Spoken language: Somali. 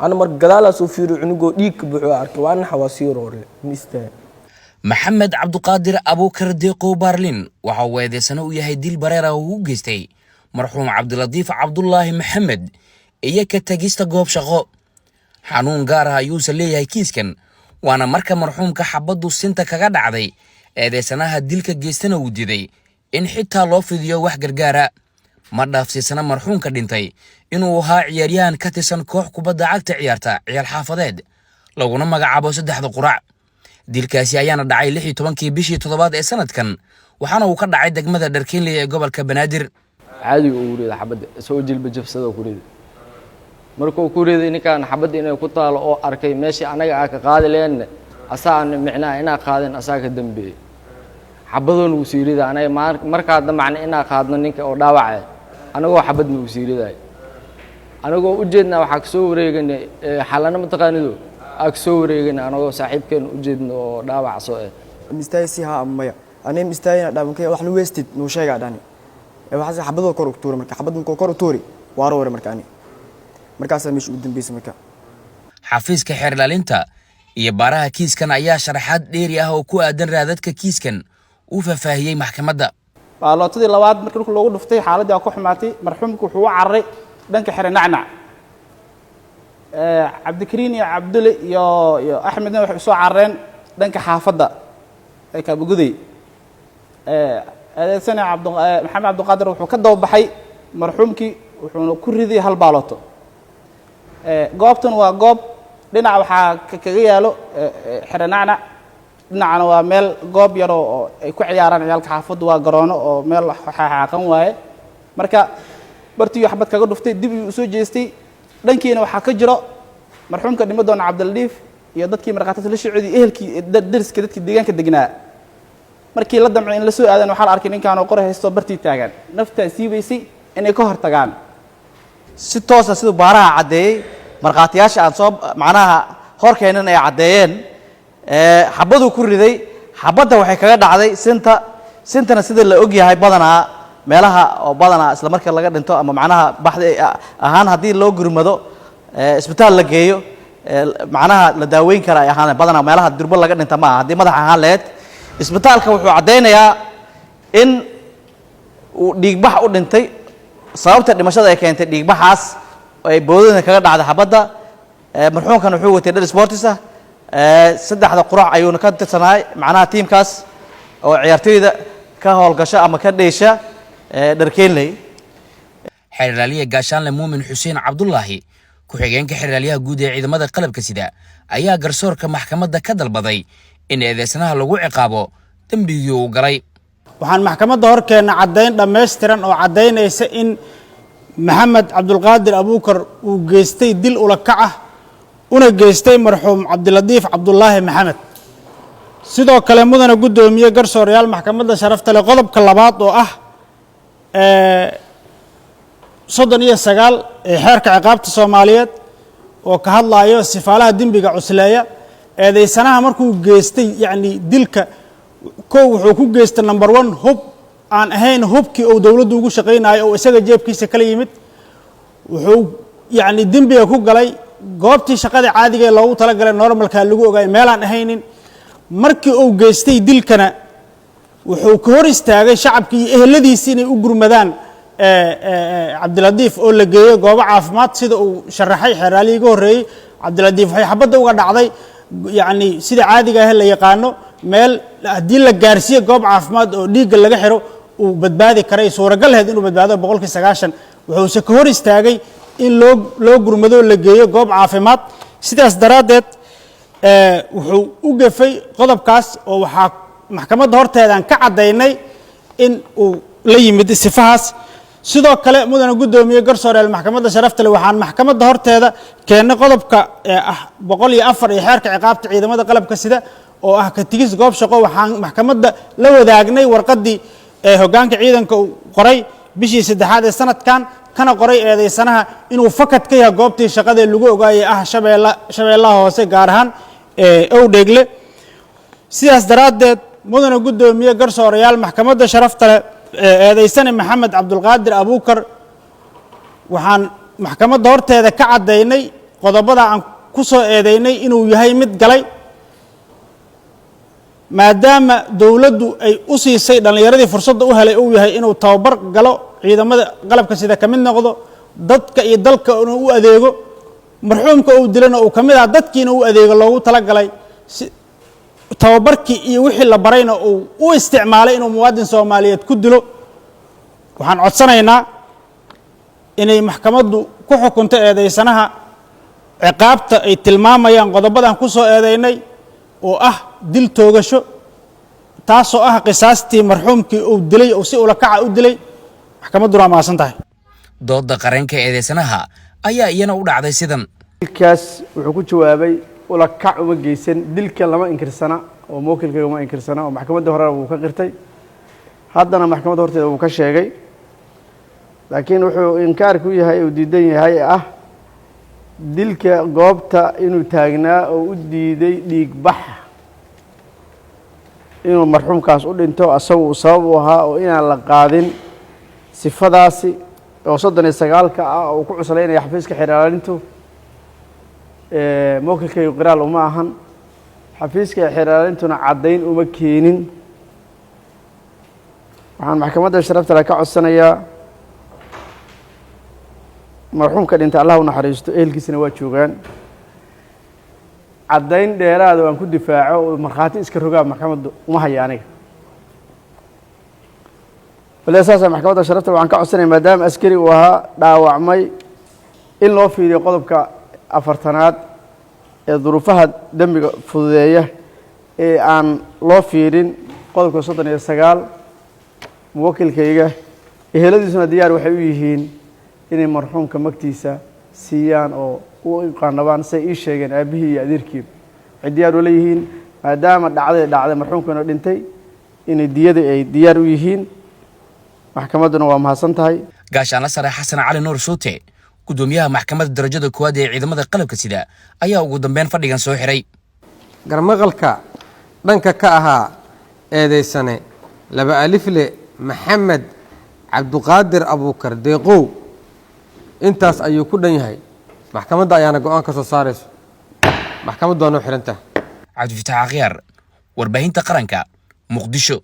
أنا مر قدال أسوفير عنقو ديك بحو عرك وأنا حواسير وري مستاهل محمد عبد القادر أبوكر ديقو بارلين وحو eedeysana u yahay dil bareer ah uu geystay marxuum Cabdiladiif Cabdullaahi Maxamed iyo ka tagista goob shaqo xanuun gaar ah ayuu leeyahay kiiskan waana marka marxuumka xabadu sinta kaga dhacday eedeysanaha dilka geystana uu diiday in xitaa loo fidiyo wax gargaara ma dhaafsiisana marxuumka dhintay inuu ahaa ciyaaryahan ka tirsan koox kubadda cagta ciyaarta ciyaar xaafadeed laguna magacaabo saddexda qurac dilkaasi ayaana dhacay 16kii bishii 7aad ee sanadkan waxaana uu ka dhacay degmada Dharkeenley ee gobolka Banaadir caadi uu riday xabada soo jilba jabsado ku riday markuu ku riday ninkan xabada inay ku taalo oo arkay meeshii anaga ka qaadi leen asaan micnaa inaa qaadin asaga dambe xabadoon uu siiriday anaga markaa damacna inaa qaadno ninka oo dhaawacay anagoo xabad ma uu siiriday anagoo u jeedna waxa ka soo wareeganay xalana ma taqaanido أكسو ريجن أنا وصاحبكن وجدنا وداوع صوئ. مستايسها أمي أنا مستاين دام كي واحد ويستد نوشيء قداني. واحد حبضو كوركتوري مركا حبضو كوركتوري وارور مركاني. مركاسة مش قدام بيس مركا. حفيز كحير لالنتا يبارها كيس كان أيها شرحات ديريها وكو أدن رادتك كيس كان وففاهيي محكمة دا. الله تدي لواد مركل كل لوجود نفتي حالة دي أكو حماتي مرحومك وحوا عري دنك حير نعنع. عبد الكريم يا عبد الله يا أحمد نوح سو عرين دنك حافظة كبجودي سنة محمد عبد القادر وحكده وبحي مرحومك وحنا كل ذي هالبالوتو جوابتن وجواب لنا وح كجيالو حرنانا لنا ومال جواب يرو كعياران عيالك حافظ وجرانو ومال حاقن واي مركا برتي حبت كجود فتي دبي وسوجيستي دنكينا waxa ka jiro marxuumka dhimadoon Cabdiladiif iyo dadkii marqaatay la shicidi ehelkii dariska dadkii deegaanka degnaa markii la damcay in la soo aadan waxa la arkay ninkan oo qoray haysto bartii taagan nafta siibaysay inay ka hor tagaan si toos ah sidoo baaraha cadeeyay marqaatiyaasha aan soo macnaha horkeenan ay cadeeyeen xabadu ku riday xabada waxay kaga dhacday sintana sida la og yahay badanaa meelaha oo badana isla marka laga dhinto ama macnaha baxday ahaan hadii loo gurmado isbitaal la geeyo macnaha la daaweyn kara ay ahaan badana meelaha durba laga dhinto ma hadii madax ahaan leed isbitaalka wuxuu cadeynayaa in uu dhiigbax u dhintay sababta dhimashada ay keentay dhiigbaxaas ay boodada kaga dhacday xabada marxuumkan wuxuu watay dhar sportis ah saddexda qurac ayuu ka tirsanay macnaha teamkaas oo ciyaartooyda ka howlgasha ama ka dheesha Dharkeenley xeerlaaliye gaashaanle muumin xuseen Cabdullaahi ku xigeenka xeerlaaliyaha guud ee ciidamada qalabka sida ayaa garsoorka maxkamadda ka dalbaday in eedeysanaha lagu ciqaabo dambigii uu galay waxaan maxkamadda horkeena cadeyn dhameystiran oo cadeynaysa in Maxamed Cabdulqaadir Abuukar uu geystay dil ula kac ah una geystay marxuum Cabdiladiif Cabdullaahi Maxamed sidoo kale mudana gudoomiye garsoorayaal maxkamadda sharafta leh qodobka labaad oo ah 39 ee xeerka ciqaabta Soomaaliyeed oo ka hadlayo sifaalaha dambiga cusleeya eedeysanaha markuu geystay yaani dilka wuxuu ku geystay number 1 hub aan ahayn hubkii oo dawladdu ugu shaqeynaayo oo isaga jeebkiisa kala yimid wuxuu yaani dambiga ku galay goobtii shaqada caadiga ee loogu talagalay normalka lagu ogaay meel aan ahaynin markii uu geystay dilkana wuxuu ka hor istaagay shacabkii eheladiisa inay u gurmadaan Cabdiladiif oo la geeyo goobo caafimaad sida uu sharaxay xeeraliga horeeyay Cabdiladiif waxay xabada uga dhacday yaani sida caadiga ah la yaqaano meel hadii la gaarsiyo goob caafimaad oo dhiigga laga xiro uu badbaadi karay suuragal ah inuu badbaado 190 wuxuu ka hor istaagay in loo gurmado la geeyo goob caafimaad sidaas daraadeed wuxuu u gafay qodobkaas oo waxa maxkamadda horteedan ka cadeynay in uu la yimid sifahaas sidoo kale mudana gudoomiye garsoorayaal maxkamadda sharafta leh waxaan maxkamadda horteeda keenay qodobka 104 ee xeerka ciqaabta ciidamada qalabka sida oo ah ka tigis goob shaqo waxaan maxkamadda la wadaagnay warqadii hoggaanka ciidanka qoray bishii 3aad ee sanadkan kana qoray eedeysanaha inuu fakad ka yahay goobtii shaqada lagu ogaayay ah shabeellaha hoose gaar ahaan Owdheegle sidaas daraadeed mudana gudoomiye garsoorayaal maxkamadda sharafta leh eedeysane Maxamed Cabdulqaadir Abuukar waxaan maxkamadda horteeda ka cadeynay qodobada aan ku soo eedeynay inuu yahay mid galay maadaama dawladdu ay u siisay dhallinyaradii fursadda u helay uu yahay inuu tababar galo ciidamada qalabka sida ka mid noqdo dadka iyo dalka inuu u adeego marxuumka uu dilana uu ka mid ah dadkiina u adeego loogu talagalay tababarkii iyo wixii la barayna uu u isticmaalay inuu muwaadin Soomaaliyeed ku dilo waxaan codsanaynaa inay maxkamaddu ku xukunto eedeysanaha ciqaabta ay tilmaamayaan qodobadan ku soo eedeynay oo ah dil toogasho taasoo ah qisaastii marxuumkii uu dilay oo si ula kaca u dilay maxkamaddu waa maasan tahay dooda qaranka eedeysanaha ayaa iyana u dhacday sidan dilkaas wuxuu ku jawaabay ula kac uma geysan dilka lama inkirsana oo mookilka uma inkirsana oo maxkamadda hore uu ka qirtay haddana maxkamadda horteeda uu ka sheegay laakiin wuxuu inkaar ku yahay oo diidan yahay dilka goobta inuu taagnaa oo u diiday dhiig bax inuu marxuumkaas u dhinto asagu sabab u ahaa oo inaan la qaadin sifadaasi oo 39 ah oo ku cuslaynaya xafiiska xiraalintu mookilkay qiraal uma ahan xafiiska xiraalintuna cadayn uma keenin waxaan maxkamadda sharafta la ka codsanayaa marxuumka dhinta Allah u naxariisto ehelkiisana waa joogaan cadayn dheeraad oo aan ku difaaco oo marxaati iska rogaa maxkamaddu uma haya aniga walaasaasaa maxkamadda sharafta waxaan ka codsanayaa maadaama askari uu ahaa dhaawacmay in loo fiiriyo qodobka 4aad ee duruufaha dambiga fududeeya ee aan loo fiirin qodobka 39 muwakkilkayga eheladiisuna diyaar waxay u yihiin inay marxuumka magtiisa siiyaan oo u qaanabaan say ii sheegeen aabihii iyo adeerkii waxay diyaar u leeyihiin maadaama dhacday marxuumkana dhintay inay diyada ay diyaar u yihiin maxkamadduna waa mahadsan tahay gaashaanle sare xasan cali nuur shuute gudoomiyaha maxkamadda darajada koowaad ee ciidamada qalabka sida ayaa ugu dambeyn fadhigan soo xiray garmaqalka dhanka ka ahaa eedeysane laba alifle maxamed cabduqaadir abuukar deeqow intaas ayuu ku dhan yahay maxkamadda ayaana go'aan ka soo saarayso maxkamaddu waa noo xirantahay cabdifitaax akhyaar warbaahinta qaranka muqdisho